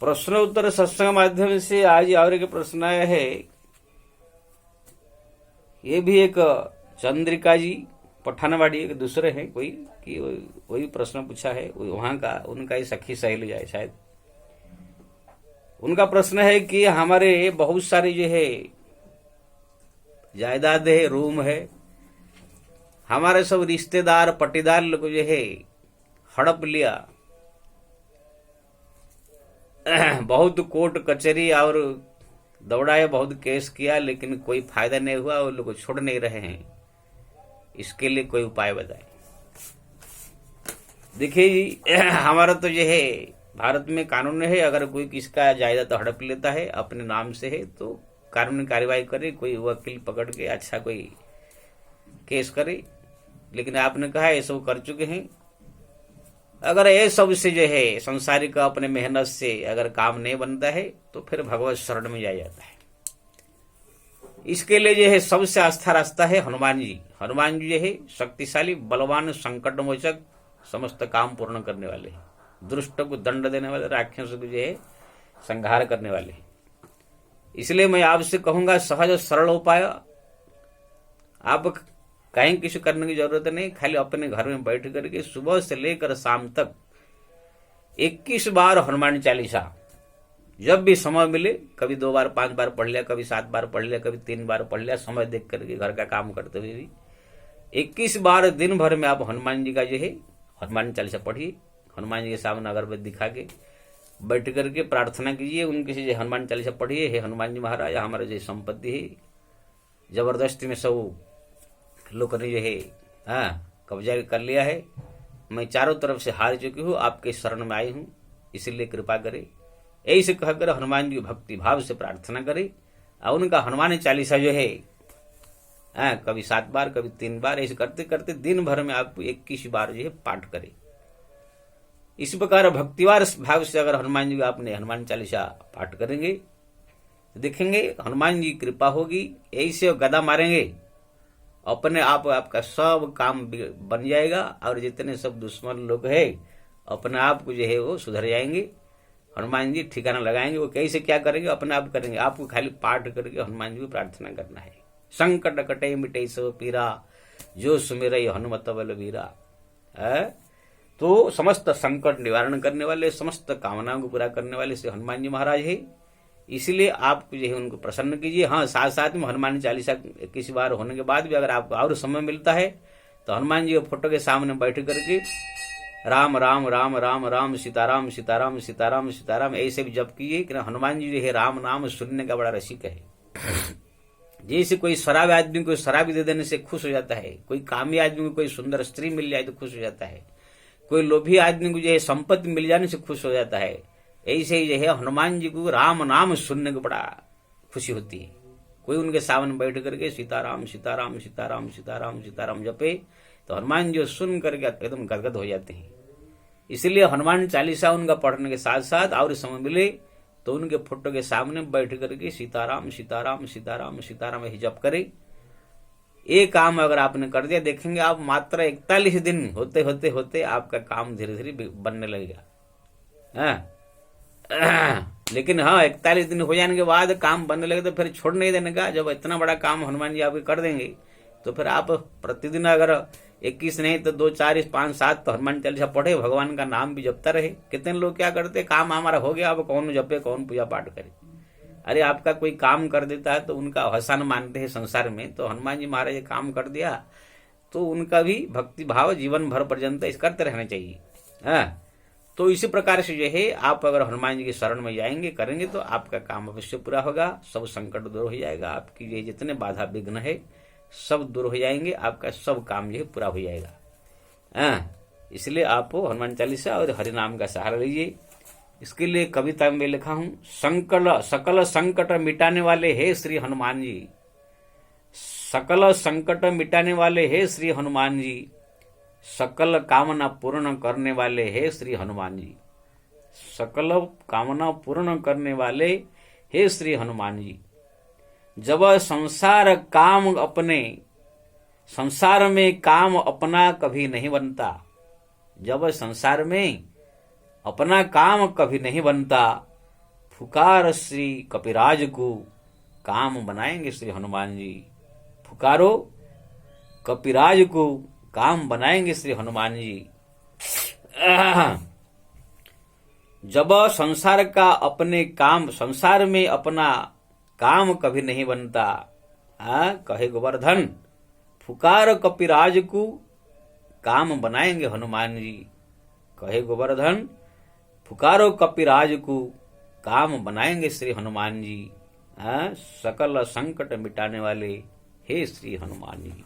प्रश्नोत्तर सत्संग माध्यम से आज और एक प्रश्न आया है। ये भी एक चंद्रिका जी पठानवाड़ी एक दूसरे हैं कोई कि वही प्रश्न पूछा है, वहां का उनका ही सखी सहेली जाए शायद। उनका प्रश्न है कि हमारे बहुत सारे जो है जायदाद है, रूम है, हमारे सब रिश्तेदार पटीदार लोग जो है हड़प लिया, बहुत कोर्ट कचहरी और दौड़ाया, बहुत केस किया, लेकिन कोई फायदा नहीं हुआ, वो लोग छोड़ नहीं रहे हैं। इसके लिए कोई उपाय बताए। देखिए जी, हमारा तो जो है भारत में कानून है, अगर कोई किसका जायदाद हड़प लेता है अपने नाम से है तो कानूनी कार्यवाही करे, कोई वकील पकड़ के अच्छा कोई केस करे। लेकिन आपने कहा ये सब कर चुके हैं। अगर ये सब से जो है संसारिक अपने मेहनत से अगर काम नहीं बनता है तो फिर भगवत शरण में जाया जाता है। इसके लिए जो है सबसे आस्था रास्ता है हनुमान जी। हनुमान जी जो है शक्तिशाली, बलवान, संकट मोचक, समस्त काम पूर्ण करने वाले, दुष्ट को दंड देने वाले, राक्षसों को जो है संहार करने वाले। इसलिए मैं आपसे कहूंगा सहज सरल उपाय, आप कहीं किसी करने की जरूरत नहीं, खाली अपने घर में बैठ करके सुबह से लेकर शाम तक 21 बार हनुमान चालीसा जब भी समय मिले, कभी 2 बार 5 बार पढ़ लिया, कभी 7 बार पढ़ लिया, कभी 3 बार पढ़ लिया, समय देख करके घर का काम करते हुए भी 21 बार दिन भर में आप हनुमान जी का जो है हनुमान चालीसा पढ़िए। हनुमान जी के सामने अगरबत्ती दिखा के बैठ करके प्रार्थना कीजिए, उनके से हनुमान चालीसा पढ़िए। हे हनुमान जी महाराज, हमारा जो संपत्ति है जबरदस्ती में सब लोगों ने जो है कब्जा कर लिया है, मैं चारों तरफ से हार चुकी हूँ, आपके शरण में आई हूँ, इसीलिए कृपा करे। यही से कहकर हनुमान जी भक्ति भाव से प्रार्थना करे और उनका हनुमान चालीसा जो है कभी 7 बार, कभी 3 बार, ऐसे करते करते दिन भर में आप 21 बार जो है पाठ करे। इस प्रकार भक्तिवार भाव से अगर हनुमान जी आपने हनुमान चालीसा पाठ करेंगे तो देखेंगे हनुमान जी कृपा होगी। यही से गदा मारेंगे, अपने आप आपका सब काम बन जाएगा और जितने सब दुश्मन लोग हैं अपने आप को जो है वो सुधर जाएंगे। हनुमान जी ठिकाना लगाएंगे। वो कैसे क्या करेंगे, अपने आप करेंगे। आपको खाली पाठ करके हनुमान जी को प्रार्थना करना है। संकट कटे मिटे सब पीरा, जो सुमिरै हनुमत बलवीरा। तो समस्त संकट निवारण करने वाले, समस्त कामनाओं को पूरा करने वाले से हनुमान जी महाराज है। इसलिए आपको जो है उनको प्रसन्न कीजिए। हाँ, साथ साथ में हनुमान चालीसा 21 बार होने के बाद भी अगर आपको और समय मिलता है तो हनुमान जी के फोटो के सामने बैठ करके राम राम राम राम राम सीताराम सीताराम सीताराम सीताराम ऐसे भी जप कीजिए कि हनुमान जी जो है राम नाम सुनने का बड़ा रसिक है। जैसे कोई शराब आदमी को शराबी दे देने से खुश हो जाता है, कोई कामी आदमी को कोई सुंदर स्त्री मिल जाए तो खुश हो जाता है, कोई लोभी आदमी को जो है संपत्ति मिल जाने से खुश हो जाता है, ऐसे ही जो है हनुमान जी को राम नाम सुनने को बड़ा खुशी होती है। कोई उनके सामने बैठ करके सीताराम सीताराम सीताराम सीताराम सीताराम जपे तो हनुमान जी सुन करके एकदम गदगद हो जाते हैं। इसलिए हनुमान चालीसा उनका पढ़ने के साथ साथ और समय मिले तो उनके फोटो के सामने बैठ करके सीताराम सीताराम सीताराम सीताराम ही जप करे। ये काम अगर आपने कर दिया, देखेंगे आप मात्र 41 दिन होते होते होते आपका काम धीरे धीरे बनने लगेगा। लेकिन हाँ, 41 दिन हो जाने के बाद काम बनने लगे तो फिर छोड़ नहीं देने का। जब इतना बड़ा काम हनुमान जी आपके कर देंगे तो फिर आप प्रतिदिन अगर 21 नहीं तो 2 4 5 7 तो हनुमान चालीसा पढ़े, भगवान का नाम भी जपता रहे। कितने लोग क्या करते, काम हमारा हो गया, अब कौन जपे कौन पूजा पाठ करे। अरे आपका कोई काम कर देता है तो उनका आसान मानते हैं संसार में, तो हनुमान जी महाराज ये काम कर दिया तो उनका भी भक्ति भाव जीवन भर पर्यंत इस करते रहना चाहिए। तो इसी प्रकार से जो है आप अगर हनुमान जी की शरण में जाएंगे करेंगे तो आपका काम अवश्य पूरा होगा, सब संकट दूर हो जाएगा, आपकी ये जितने बाधा विघ्न है सब दूर हो जाएंगे, आपका सब काम जो है पूरा हो जाएगा। इसलिए आप हनुमान चालीसा और हरि नाम का सहारा लीजिए। इसके लिए कविता में लिखा हूं, सकल संकट मिटाने वाले हे श्री हनुमान जी, सकल संकट मिटाने वाले हे श्री हनुमान जी, सकल कामना पूर्ण करने वाले हे श्री हनुमान जी, सकल कामना पूर्ण करने वाले हे श्री हनुमान जी। जब संसार में काम अपना कभी नहीं बनता, जब संसार में अपना काम कभी नहीं बनता, पुकार श्री कपिराज को, काम बनाएंगे श्री हनुमान जी। पुकारो कपिराज को, काम बनाएंगे श्री हनुमान जी। जब संसार का अपने काम, संसार में अपना काम कभी नहीं बनता, कहे गोवर्धन पुकार कपिराज को, काम बनाएंगे हनुमान जी। कहे गोवर्धन पुकारो कपिराज को, काम बनाएंगे श्री हनुमान जी। सकल संकट मिटाने वाले हे श्री हनुमान जी।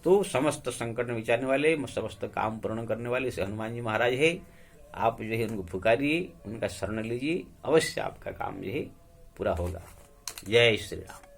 तो समस्त संकट मिटाने वाले, समस्त काम पूर्ण करने वाले श्री हनुमान जी महाराज है। आप जो है उनको पुकारिए, उनका शरण लीजिए, अवश्य आपका काम जो है पूरा होगा। जय श्री राम।